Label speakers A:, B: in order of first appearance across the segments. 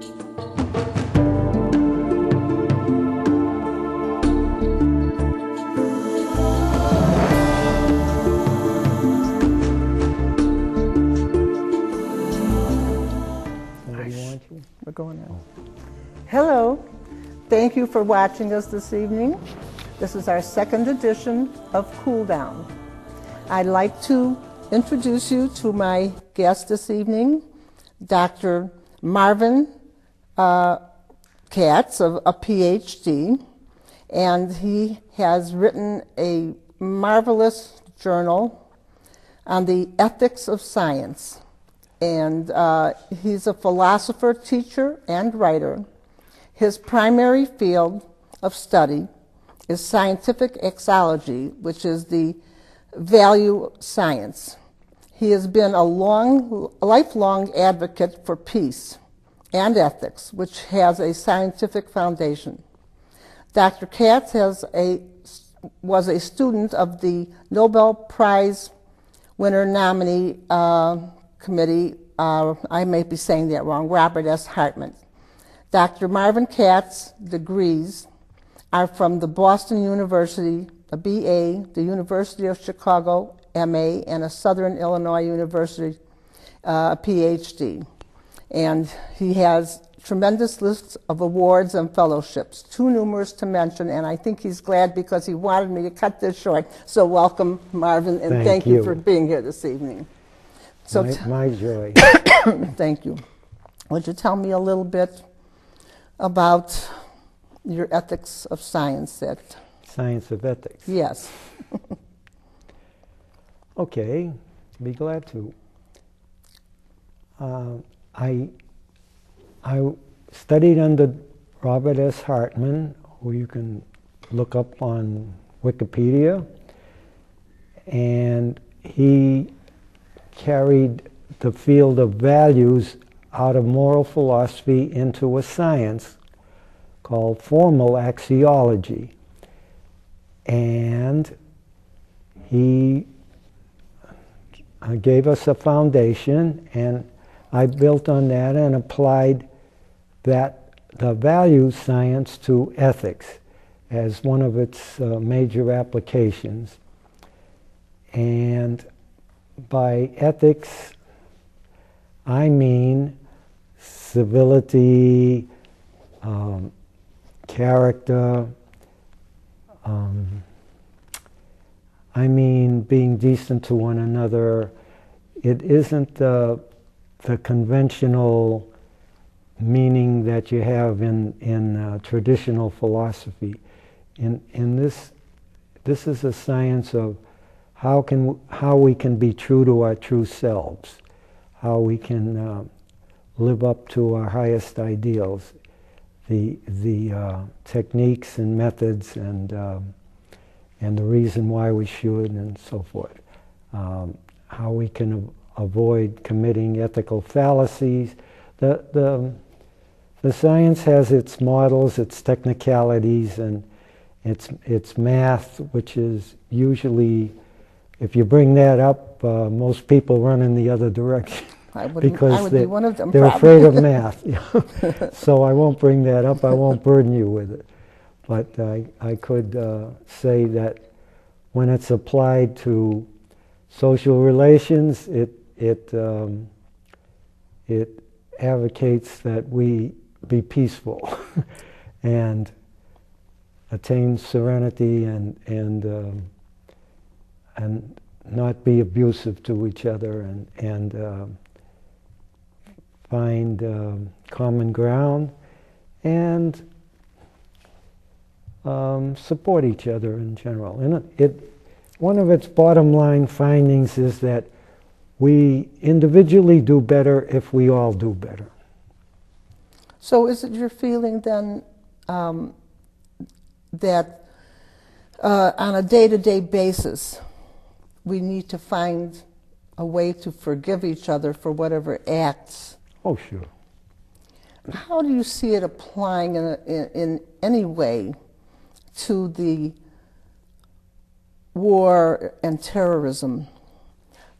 A: We're going on. Hello. Thank you for watching us this evening. This is our second edition of Cool Down. I'd like to introduce you to my guest this evening, Dr. Marvin Katz, a PhD, and he has written a marvelous journal on the ethics of science. And he's a philosopher, teacher, and writer. His primary field of study is scientific exology, which is the value science. He has been a lifelong advocate for peace and ethics, which has a scientific foundation. Dr. Katz was a student of the Nobel Prize winner nominee committee, I may be saying that wrong, Robert S. Hartman. Dr. Marvin Katz's degrees are from the Boston University, a BA, the University of Chicago, MA, and a Southern Illinois University, a PhD. And he has tremendous lists of awards and fellowships, too numerous to mention, and I think he's glad because he wanted me to cut this short. So welcome, Marvin, and thank you for being here this evening. So
B: my joy.
A: Thank you. Would you tell me a little bit about your ethics of science?
B: Science of ethics.
A: Yes.
B: Okay, be glad to. I studied under Robert S. Hartman, who you can look up on Wikipedia, and he carried the field of values out of moral philosophy into a science called formal axiology. And he gave us a foundation, and I built on that and applied the values science to ethics as one of its major applications. And by ethics, I mean civility, character, I mean being decent to one another. It isn't the conventional meaning that you have in traditional philosophy. In this is a science of how we can be true to our true selves, how we can live up to our highest ideals, the techniques and methods and the reason why we should and so forth, how we can avoid committing ethical fallacies. The science has its models, its technicalities, and its math, which is usually, if you bring that up, most people run in the other direction because
A: be one of them,
B: they're afraid of math. So I won't bring that up. I won't burden you with it. But I could say that when it's applied to social relations, it advocates that we be peaceful and attain serenity and not be abusive to each other and find common ground and support each other in general. And one of its bottom line findings is that we individually do better if we all do better.
A: So is it your feeling then that on a day-to-day basis we need to find a way to forgive each other for whatever acts?
B: Oh, sure.
A: How do you see it applying in any way to the war and terrorism,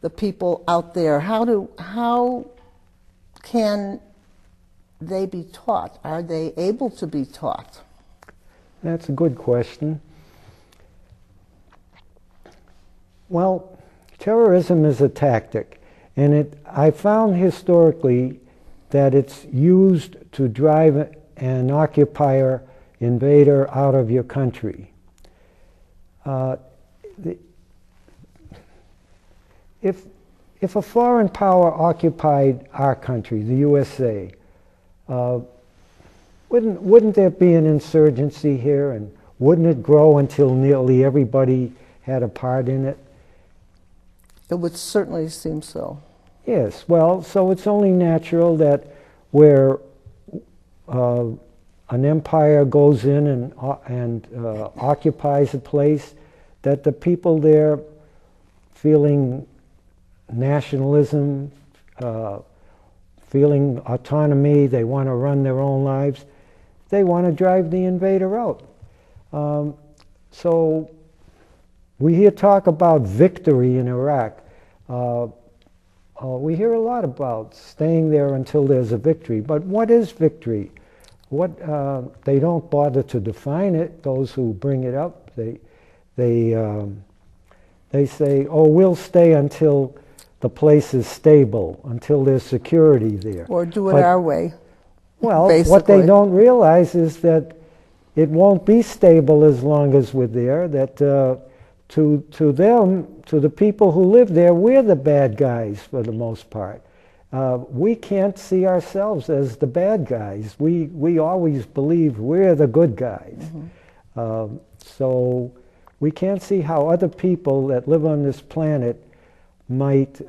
A: the people out there? How can they be taught? Are they able to be taught?
B: That's a good question. Well, terrorism is a tactic, and I found historically that it's used to drive an occupier, invader out of your country. If a foreign power occupied our country, the USA, wouldn't there be an insurgency here, and wouldn't it grow until nearly everybody had a part in it?
A: It would certainly seem so.
B: Yes, well, so it's only natural that where an empire goes in and occupies a place, that the people there feeling nationalism, feeling autonomy, they want to run their own lives, they want to drive the invader out. So we hear talk about victory in Iraq. We hear a lot about staying there until there's a victory, but what is victory? They don't bother to define it. Those who bring it up, they say, "Oh, we'll stay until the place is stable, until there's security there."
A: Or do it our way.
B: Well,
A: basically.
B: What they don't realize is that it won't be stable as long as we're there. That to them, to the people who live there, we're the bad guys for the most part. We can't see ourselves as the bad guys. We always believe we're the good guys. Mm-hmm. So we can't see how other people that live on this planet might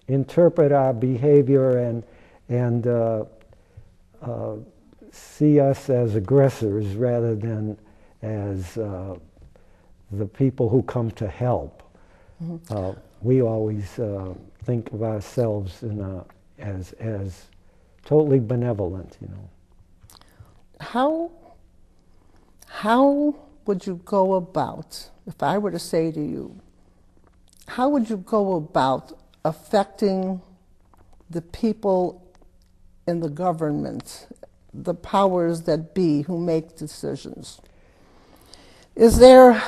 B: interpret our behavior and see us as aggressors rather than as the people who come to help. Mm-hmm. We always think of ourselves as totally benevolent, you know.
A: How would you go about, if I were to say to you, how would you go about affecting the people in the government, the powers that be who make decisions? Is there...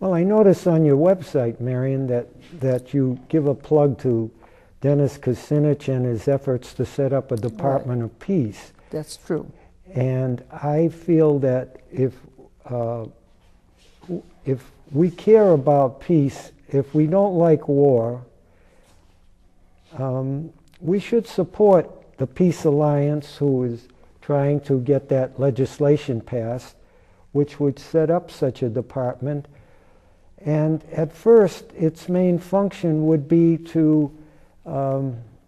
B: Well, I notice on your website, Marion, that you give a plug to Dennis Kucinich and his efforts to set up a Department of Peace.
A: That's true.
B: And I feel that if we care about peace, if we don't like war, we should support the Peace Alliance, who is trying to get that legislation passed, which would set up such a department. And at first, its main function would be to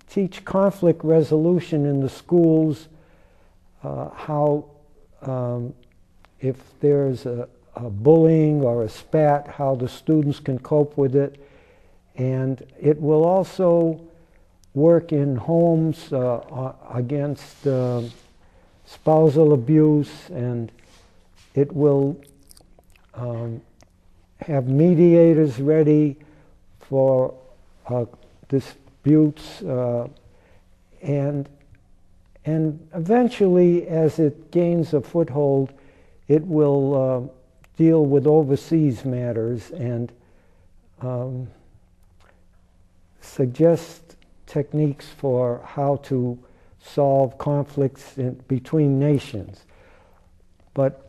B: teach conflict resolution in the schools, how if there's a bullying or a spat, how the students can cope with it. And it will also work in homes against spousal abuse, and it will have mediators ready for disputes, and eventually, as it gains a foothold, it will deal with overseas matters and suggest techniques for how to solve conflicts between nations. But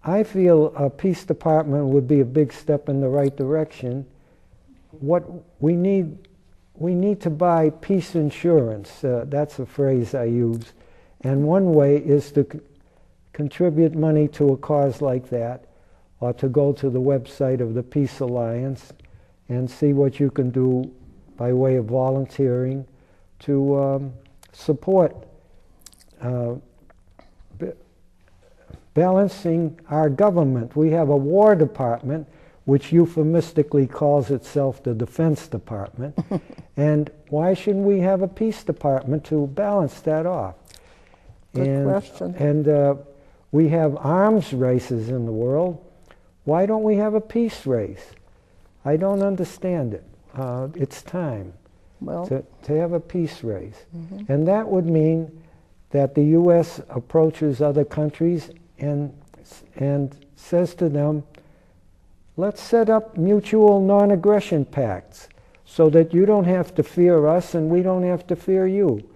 B: I feel a peace department would be a big step in the right direction. What we need to buy peace insurance. That's a phrase I use. And one way is to contribute money to a cause like that, or to go to the website of the Peace Alliance and see what you can do by way of volunteering to support balancing our government. We have a War Department, which euphemistically calls itself the Defense Department. And why shouldn't we have a Peace Department to balance that off?
A: Good question.
B: And we have arms races in the world. Why don't we have a peace race? I don't understand it. It's time.
A: Well,
B: to have a peace race. And that would mean that the U.S. approaches other countries and says to them, let's set up mutual non-aggression pacts so that you don't have to fear us and we don't have to fear you.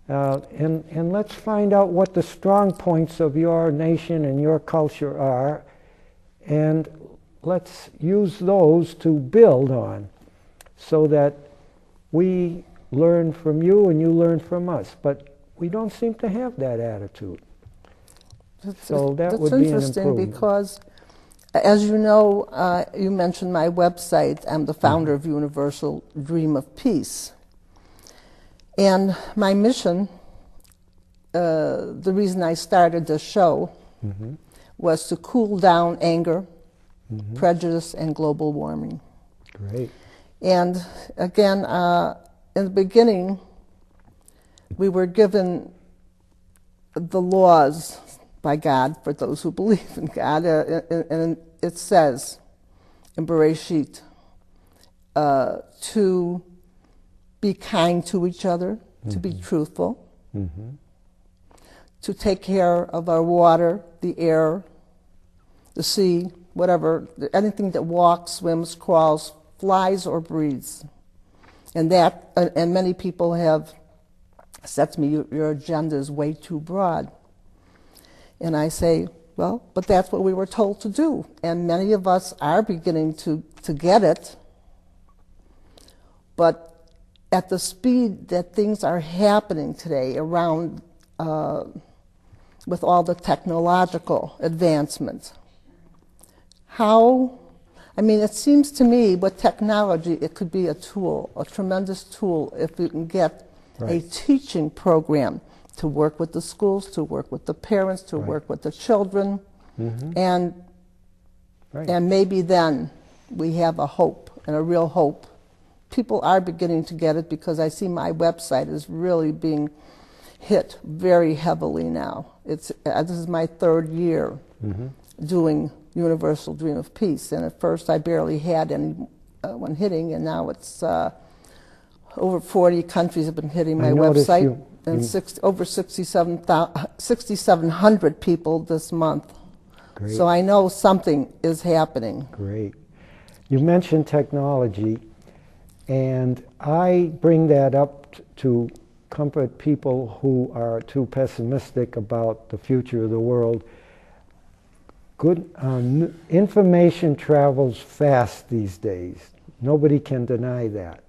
B: And let's find out what the strong points of your nation and your culture are, and let's use those to build on so that we learn from you and you learn from us. But we don't seem to have that attitude. So that would be an improvement.
A: That's interesting because, as you know, you mentioned my website. I'm the founder of Universal Dream of Peace. And my mission, the reason I started this show, was to cool down anger, prejudice, and global warming.
B: Great.
A: And again, in the beginning, we were given the laws by God, for those who believe in God, and it says in Bereshit to be kind to each other, to be truthful, to take care of our water, the air, the sea, whatever, anything that walks, swims, crawls, flies, or breathes. And that, and many people have said to me, your agenda is way too broad. And I say, well, but that's what we were told to do. And many of us are beginning to get it. But at the speed that things are happening today around, with all the technological advancements, it seems to me with technology, it could be a tool, a tremendous tool, if we can get a teaching program to work with the schools, to work with the parents, to work with the children, and maybe then we have a hope, and a real hope. People are beginning to get it because I see my website is really being hit very heavily now. This is my third year doing Universal Dream of Peace, and at first I barely had anyone hitting, and now it's over 40 countries have been hitting my website, and over 6,700 people this month.
B: Great.
A: So I know something is happening.
B: Great. You mentioned technology, and I bring that up to comfort people who are too pessimistic about the future of the world. Good information travels fast these days. Nobody can deny that.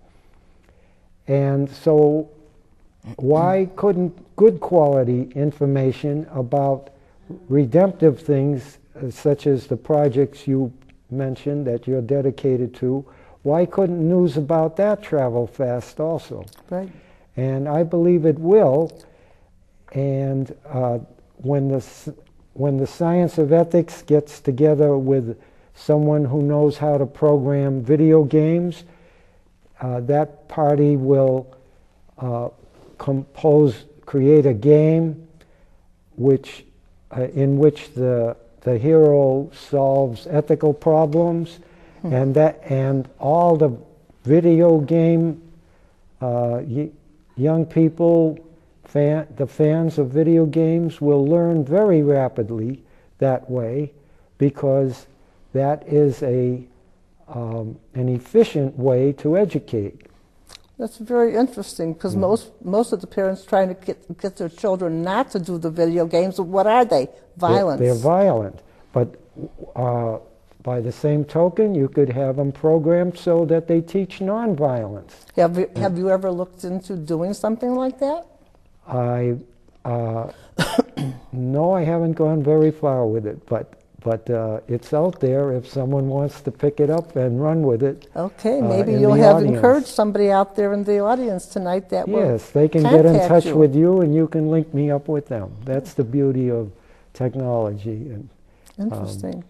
B: And so why couldn't good quality information about redemptive things, such as the projects you mentioned that you're dedicated to, why couldn't news about that travel fast also?
A: Right.
B: And I believe it will. And when the science of ethics gets together with someone who knows how to program video games, that party will create a game in which the hero solves ethical problems, and all the video game young people, the fans of video games, will learn very rapidly that way, because that is an efficient way to educate.
A: That's very interesting, because most of the parents trying to get their children not to do the video games, what are they? Violence.
B: They're violent. But by the same token, you could have them programmed so that they teach nonviolence.
A: Have you ever looked into doing something like that?
B: No, I haven't gone very far with it, but it's out there if someone wants to pick it up and run with it.
A: Okay, maybe you'll have encouraged somebody out there in the audience tonight that will
B: Yes, they can get in touch with you, and you can link me up with them. That's the beauty of technology. And
A: interesting.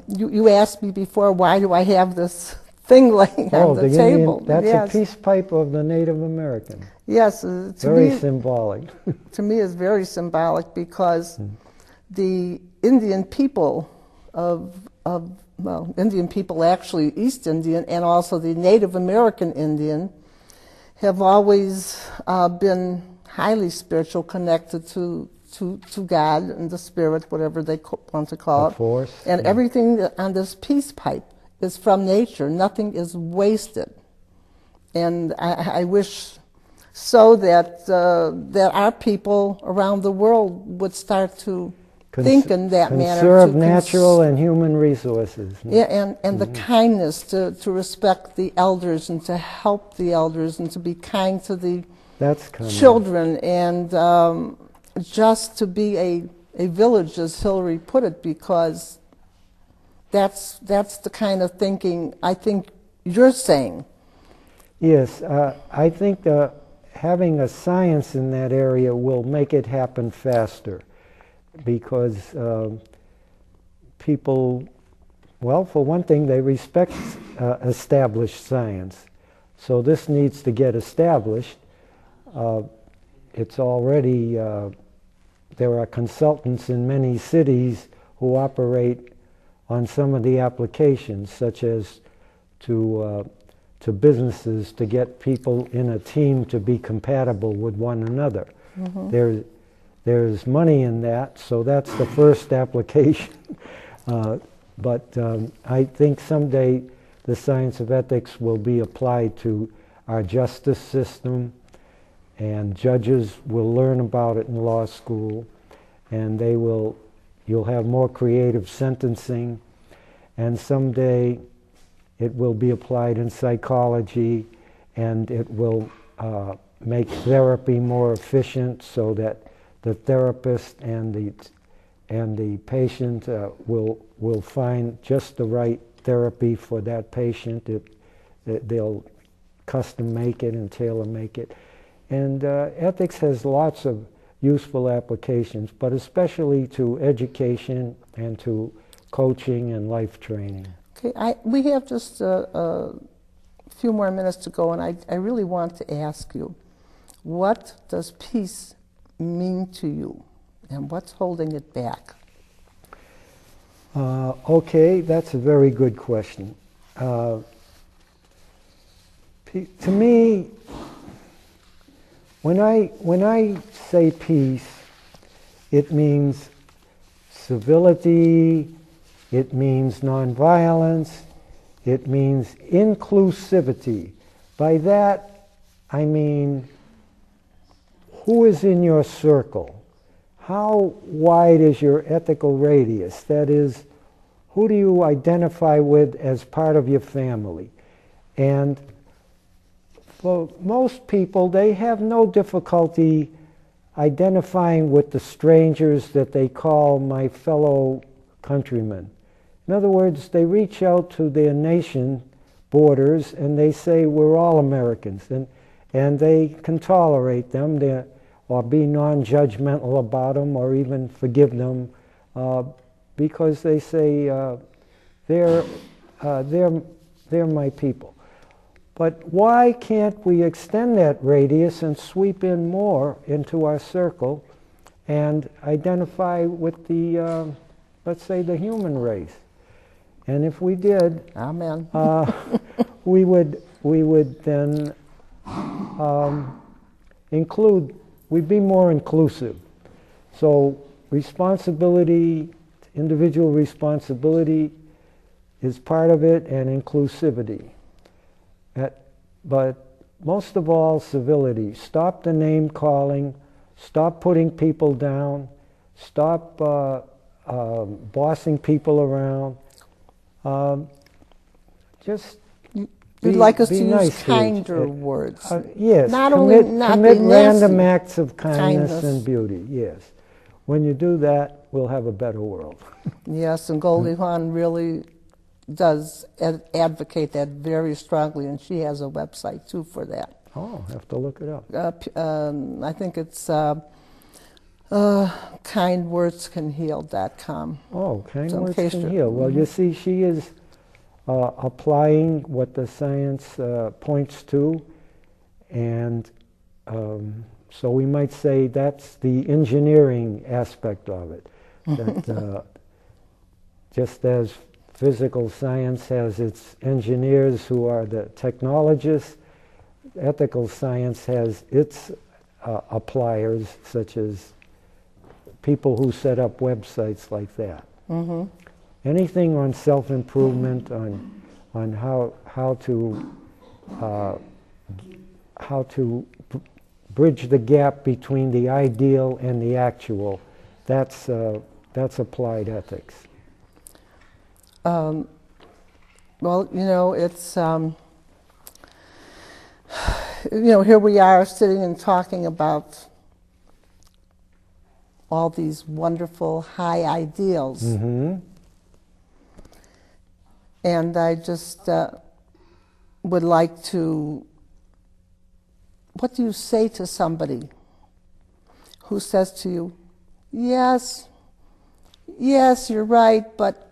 A: You asked me before, why do I have this thing laying on the table?
B: That's a peace pipe of the Native American.
A: Yes.
B: Very symbolic.
A: To me, it's very symbolic, because the Indian people Indian people actually, East Indian, and also the Native American Indian, have always been highly spiritual, connected to God and the spirit, whatever they want to call it.
B: Force.
A: And everything on this peace pipe is from nature. Nothing is wasted. And I wish so that that our people around the world would start to think in that manner.
B: Conserve natural and human resources.
A: Yeah, and the kindness to respect the elders and to help the elders and to be kind to the children and just to be a village, as Hillary put it, because that's the kind of thinking I think you're saying.
B: Yes, I think having a science in that area will make it happen faster, because people, well, for one thing, they respect established science. So this needs to get established. It's already, there are consultants in many cities who operate on some of the applications, such as to businesses to get people in a team to be compatible with one another. Mm-hmm. There's money in that, so that's the first application. But I think someday the science of ethics will be applied to our justice system, and judges will learn about it in law school, and you'll have more creative sentencing, and someday it will be applied in psychology, and it will make therapy more efficient, so that the therapist and the patient will find just the right therapy for that patient. They'll custom make it and tailor make it. And ethics has lots of useful applications, but especially to education and to coaching and life training.
A: Okay, we have just a few more minutes to go, and I really want to ask you, what does peace mean to you, and what's holding it back?
B: Okay, that's a very good question. To me, when I say peace, it means civility, it means nonviolence, it means inclusivity. By that, I mean, who is in your circle? How wide is your ethical radius? That is, who do you identify with as part of your family? And for most people, they have no difficulty identifying with the strangers that they call my fellow countrymen. In other words, they reach out to their nation borders and they say, we're all Americans. And they can tolerate them or be non-judgmental about them or even forgive them because they say they're my people. But why can't we extend that radius and sweep in more into our circle and identify with the, let's say, the human race? And if we did,
A: Amen.
B: we would then include, we'd be more inclusive. So responsibility, individual responsibility is part of it, and inclusivity. But most of all, civility. Stop the name calling, stop putting people down, stop bossing people around.
A: You'd like us to use
B: nice
A: kinder words.
B: Yes,
A: not
B: commit
A: be
B: random acts of kindness and beauty, yes. When you do that, we'll have a better world.
A: Yes, and Goldie Hawn really does advocate that very strongly, and she has a website too for that.
B: Oh, I have to look it up.
A: I think it's kindwordscanheal.com.
B: Oh, Kind Words Can Heal. Well, you see, she is applying what the science points to, and so we might say that's the engineering aspect of it. That just as physical science has its engineers who are the technologists, ethical science has its appliers, such as people who set up websites like that.
A: Mm-hmm.
B: Anything on self-improvement, on how to bridge the gap between the ideal and the actual, that's applied ethics.
A: Well, it's here we are sitting and talking about all these wonderful high ideals.
B: Mm-hmm.
A: And I just would like to, what do you say to somebody who says to you, yes, you're right, but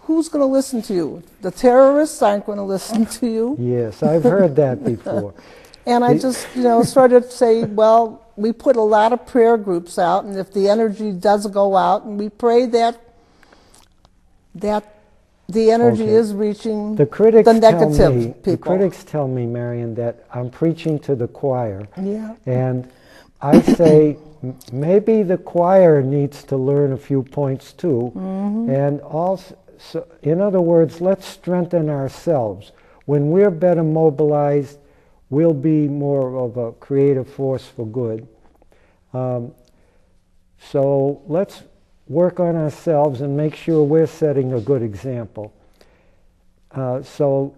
A: who's going to listen to you? The terrorists aren't going to listen to you.
B: Yes, I've heard that before.
A: And I just, sort of say, well, we put a lot of prayer groups out, and if the energy does go out, and we pray that the energy is reaching the negative people.
B: The critics tell me, Marion, that I'm preaching to the choir.
A: Yeah.
B: And I say, maybe the choir needs to learn a few points too. Mm-hmm. And also, so, in other words, let's strengthen ourselves. When we're better mobilized, we'll be more of a creative force for good. So let's work on ourselves and make sure we're setting a good example. So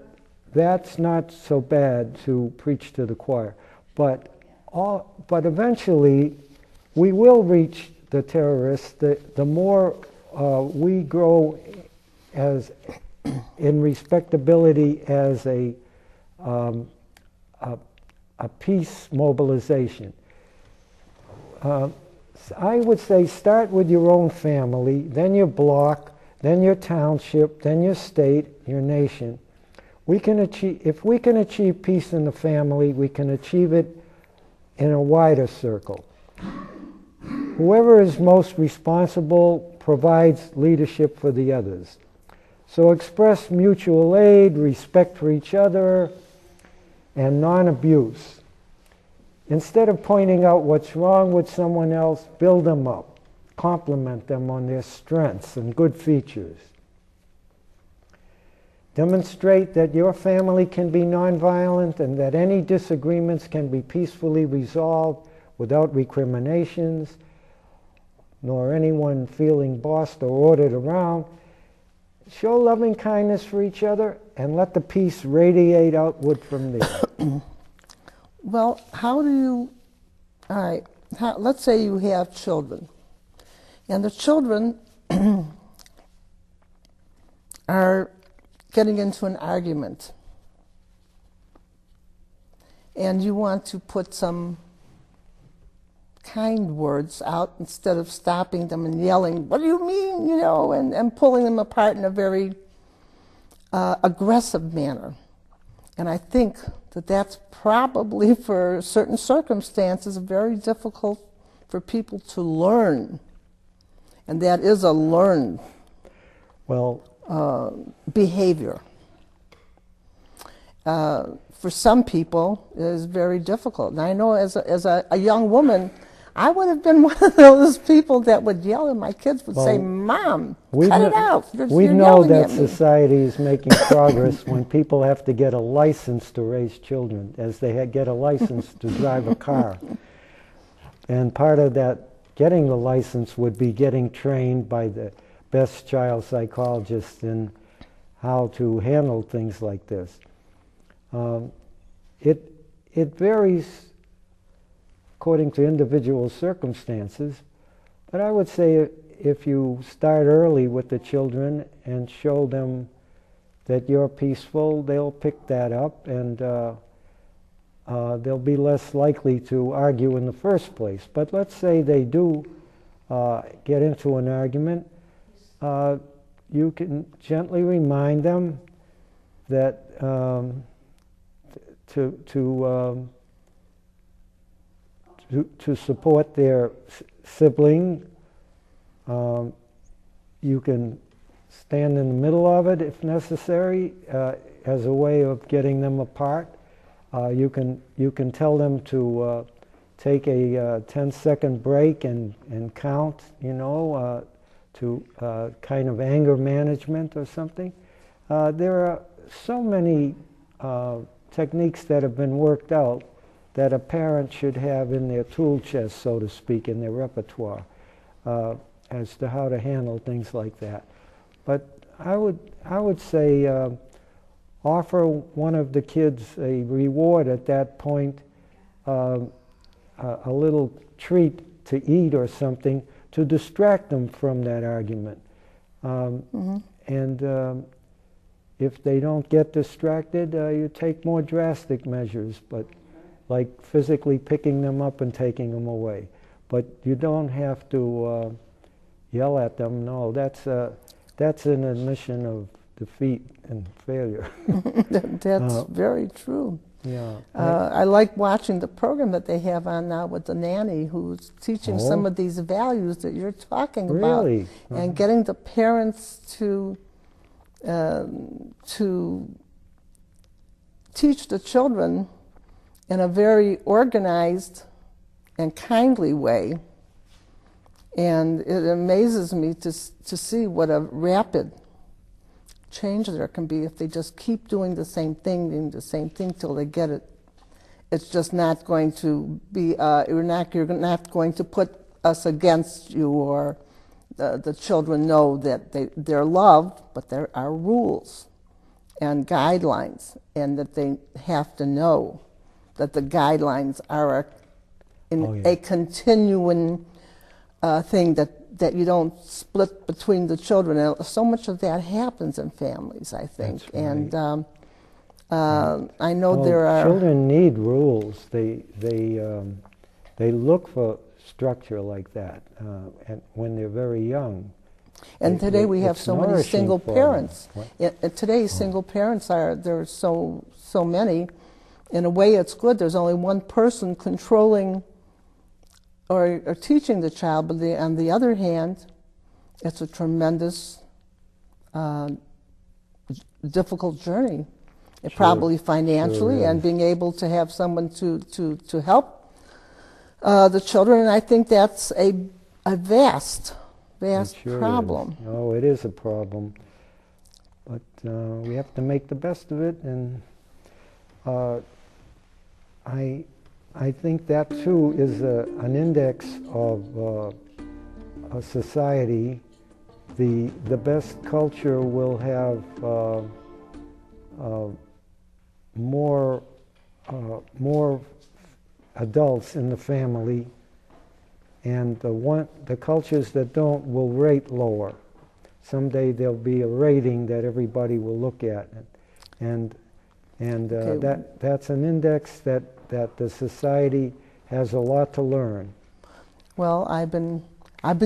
B: that's not so bad to preach to the choir. But eventually, we will reach the terrorists. The more we grow as in respectability as a peace mobilization. I would say start with your own family, then your block, then your township, then your state, your nation. If we can achieve peace in the family, we can achieve it in a wider circle. Whoever is most responsible provides leadership for the others. So express mutual aid, respect for each other, and non-abuse. Instead of pointing out what's wrong with someone else, build them up. Compliment them on their strengths and good features. Demonstrate that your family can be nonviolent and that any disagreements can be peacefully resolved without recriminations, nor anyone feeling bossed or ordered around. Show loving kindness for each other and let the peace radiate outward from there.
A: Well, how do you, let's say you have children, and the children are getting into an argument, and you want to put some kind words out instead of stopping them and yelling, what do you mean, and pulling them apart in a very aggressive manner. And I think that's probably, for certain circumstances, very difficult for people to learn. And that is a learned behavior. For some people, it is very difficult. And I know as a young woman, I would have been one of those people that would yell, and my kids would say, Mom, cut it out.
B: We know that society is making progress when people have to get a license to raise children, as they get a license to drive a car. And part of that, getting the license, would be getting trained by the best child psychologists in how to handle things like this. It varies according to individual circumstances, but I would say if you start early with the children and show them that you're peaceful, they'll pick that up, and they'll be less likely to argue in the first place. But let's say they do get into an argument, you can gently remind them that to support their sibling, you can stand in the middle of it if necessary, as a way of getting them apart. You can tell them to take a 10-second break and count, to kind of anger management or something. There are so many techniques that have been worked out that a parent should have in their tool chest, so to speak, in their repertoire, as to how to handle things like that. But I would say offer one of the kids a reward at that point, a little treat to eat or something to distract them from that argument. And if they don't get distracted, you take more drastic measures, but like physically picking them up and taking them away. But you don't have to yell at them. No, that's an admission of defeat and failure.
A: That's very true.
B: Yeah.
A: I like watching the program that they have on now with the nanny who's teaching some of these values that you're talking about.
B: Really?
A: And getting the parents to teach the children in a very organized and kindly way. And it amazes me to see what a rapid change there can be if they just keep doing the same thing till they get it. It's just not going to be, you're not going to put us against you, or the children know that they're loved, but there are rules and guidelines, and that they have to know that the guidelines are a continuing thing, that you don't split between the children. And so much of that happens in families, I think.
B: That's right.
A: And I know there are
B: children need rules. They look for structure like that, and when they're very young.
A: And today we have so many single parents. Today single parents there's so many. In a way, it's good. There's only one person controlling or teaching the child, but on the other hand, it's a tremendous, difficult journey, probably financially, and being able to have someone to help the children. And I think that's a vast problem.
B: Oh, it is a problem, but we have to make the best of it. And I think that too is an index of a society. The best culture will have more adults in the family, and the cultures that don't will rate lower. Someday there'll be a rating that everybody will look at, and that's an index that the society has a lot to learn.
A: Well, I've been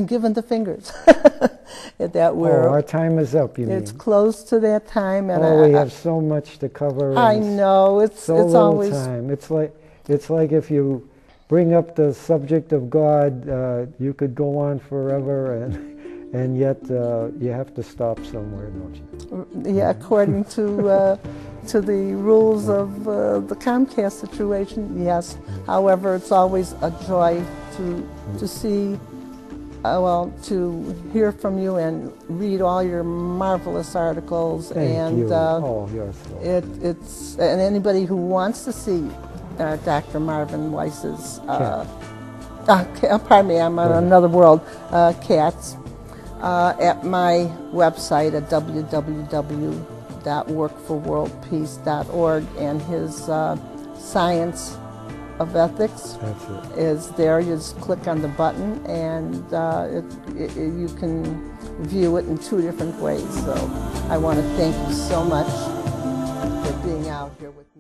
A: given the fingers.
B: Our time is up, you mean?
A: It's close to that time, and
B: we have so much to cover.
A: I know it's always
B: time. It's like if you bring up the subject of God, you could go on forever, and yet you have to stop somewhere, don't you?
A: Yeah, according to the rules of the Comcast situation, yes. However, it's always a joy to see, to hear from you and read all your marvelous articles.
B: Thank you. You're so.
A: And anybody who wants to see Dr. Marvin Weiss's, pardon me, I'm on another world, Cats, at my website at www.workforworldpeace.org, and his Science of Ethics is there. You just click on the button, and you can view it in 2 different ways. So I want to thank you so much for being out here with me.